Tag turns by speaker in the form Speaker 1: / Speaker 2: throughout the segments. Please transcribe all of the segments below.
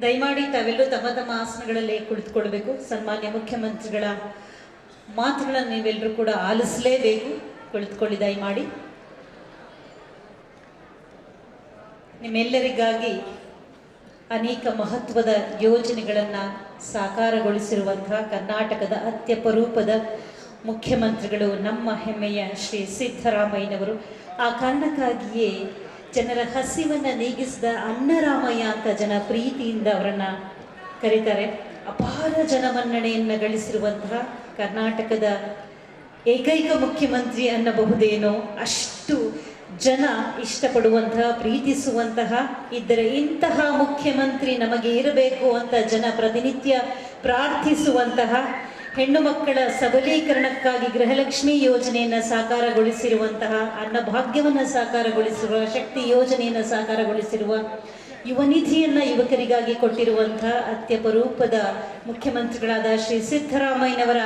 Speaker 1: ದಯಮಾಡಿ ತಾವೆಲ್ಲರೂ ತಮ್ಮ ತಮ್ಮ ಆಸನಗಳಲ್ಲಿ ಕುಳಿತುಕೊಳ್ಬೇಕು. ಸನ್ಮಾನ್ಯ ಮುಖ್ಯಮಂತ್ರಿಗಳ ಮಾತುಗಳನ್ನು ನೀವೆಲ್ಲರೂ ಕೂಡ ಆಲಿಸಲೇಬೇಕು. ಕುಳಿತುಕೊಳ್ಳಿ ದಯಮಾಡಿ. ನಿಮ್ಮೆಲ್ಲರಿಗಾಗಿ ಅನೇಕ ಮಹತ್ವದ ಯೋಜನೆಗಳನ್ನು ಸಾಕಾರಗೊಳಿಸಿರುವಂತಹ ಕರ್ನಾಟಕದ ಅತ್ಯಪರೂಪದ ಮುಖ್ಯಮಂತ್ರಿಗಳು ನಮ್ಮ ಹೆಮ್ಮೆಯ ಶ್ರೀ ಸಿದ್ದರಾಮಯ್ಯನವರು. ಆ ಕಾರಣಕ್ಕಾಗಿಯೇ ಜನರ ಹಸಿವನ್ನು ನೀಗಿಸಿದ ಅನ್ನರಾಮಯ್ಯ ಅಂತ ಜನ ಪ್ರೀತಿಯಿಂದ ಅವರನ್ನ ಕರೀತಾರೆ. ಅಪಾರ ಜನಮನ್ನಣೆಯನ್ನು ಗಳಿಸಿರುವಂತಹ ಕರ್ನಾಟಕದ ಏಕೈಕ ಮುಖ್ಯಮಂತ್ರಿ ಅನ್ನಬಹುದೇನೋ, ಅಷ್ಟು ಜನ ಇಷ್ಟಪಡುವಂತಹ ಪ್ರೀತಿಸುವಂತಹ ಇದ್ದರೆ ಇಂತಹ ಮುಖ್ಯಮಂತ್ರಿ ನಮಗೆ ಇರಬೇಕು ಅಂತ ಜನ ಪ್ರತಿನಿತ್ಯ ಪ್ರಾರ್ಥಿಸುವಂತಹ, ಹೆಣ್ಣು ಮಕ್ಕಳ ಸಬಲೀಕರಣಕ್ಕಾಗಿ ಗೃಹಲಕ್ಷ್ಮಿ ಯೋಜನೆಯನ್ನು ಸಾಕಾರಗೊಳಿಸಿರುವಂತಹ, ಅನ್ನಭಾಗ್ಯವನ್ನು ಸಾಕಾರಗೊಳಿಸಿರುವ, ಶಕ್ತಿ ಯೋಜನೆಯನ್ನು ಸಾಕಾರಗೊಳಿಸಿರುವ, ಯುವ ನಿಧಿಯನ್ನು ಯುವಕರಿಗಾಗಿ ಕೊಟ್ಟಿರುವಂತಹ ಅತ್ಯಪರೂಪದ ಮುಖ್ಯಮಂತ್ರಿಗಳಾದ ಶ್ರೀ ಸಿದ್ದರಾಮಯ್ಯನವರ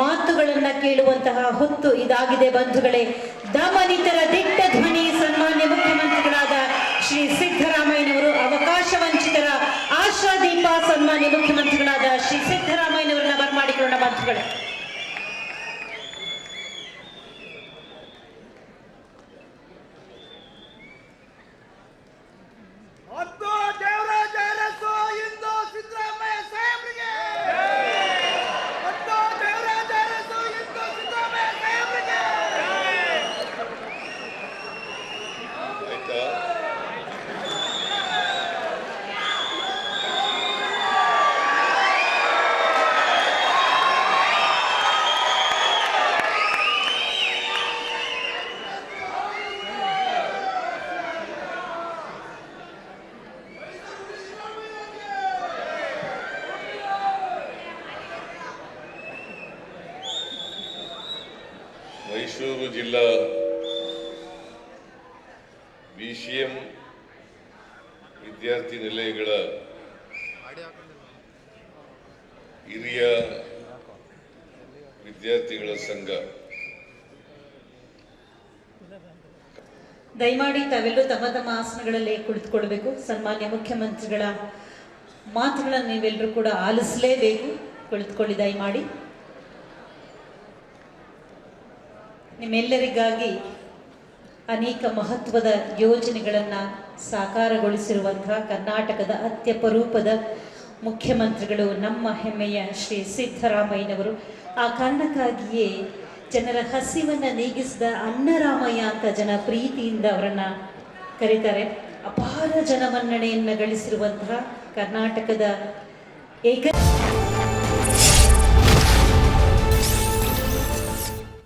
Speaker 1: ಮಾತುಗಳನ್ನು ಕೇಳುವಂತಹ ಹೊತ್ತು ಇದಾಗಿದೆ ಬಂಧುಗಳೇ. ದಮನಿತರ ದಿಟ್ಟ ಧ್ವನಿ ಸನ್ಮಾನ್ಯ ಮುಖ್ಯಮಂತ್ರಿಗಳಾದ ಶ್ರೀ ಸಿದ್ದರಾಮಯ್ಯನವರು, ಅವಕಾಶ ವಂಚಿತರ ಆಶಾದೀಪ ಸನ್ಮಾನ್ಯ ಮುಖ್ಯಮಂತ್ರಿಗಳಾದ ಶ್ರೀ ಸಿದ್ದರಾಮಯ್ಯನವರನ್ನ ಬರಮಾಡಿಕೊಳ್ಳೋಣ ಬಂಧುಗಳೇ.
Speaker 2: ಮೈಸೂರು ಜಿಲ್ಲಾ BCM ವಿದ್ಯಾರ್ಥಿ ನಿಲಯಗಳ ಹಿರಿಯ ವಿದ್ಯಾರ್ಥಿಗಳ ಸಂಘ.
Speaker 1: ದಯಮಾಡಿ ತಾವೆಲ್ಲರೂ ತಮ್ಮ ತಮ್ಮ ಆಸನಗಳಲ್ಲಿ ಕುಳಿತುಕೊಳ್ಬೇಕು. ಸನ್ಮಾನ್ಯ ಮುಖ್ಯಮಂತ್ರಿಗಳ ಮಾತುಗಳನ್ನು ನೀವೆಲ್ಲರೂ ಕೂಡ ಆಲಿಸಲೇಬೇಕು. ಕುಳಿತುಕೊಳ್ಳಿ ದಯಮಾಡಿ. ನಿಮ್ಮೆಲ್ಲರಿಗಾಗಿ ಅನೇಕ ಮಹತ್ವದ ಯೋಜನೆಗಳನ್ನು ಸಾಕಾರಗೊಳಿಸಿರುವಂತಹ ಕರ್ನಾಟಕದ ಅತ್ಯಪರೂಪದ ಮುಖ್ಯಮಂತ್ರಿಗಳು ನಮ್ಮ ಹೆಮ್ಮೆಯ ಶ್ರೀ ಸಿದ್ದರಾಮಯ್ಯನವರು. ಆ ಕಾರಣಕ್ಕಾಗಿಯೇ ಜನರ ಹಸಿವನ್ನು ನೀಗಿಸಿದ ಅನ್ನರಾಮಯ್ಯ ಅಂತ ಜನ ಪ್ರೀತಿಯಿಂದ ಅವರನ್ನ ಕರೀತಾರೆ. ಅಪಾರ ಜನಮನ್ನಣೆಯನ್ನು ಗಳಿಸಿರುವಂತಹ ಕರ್ನಾಟಕದ ಏಕ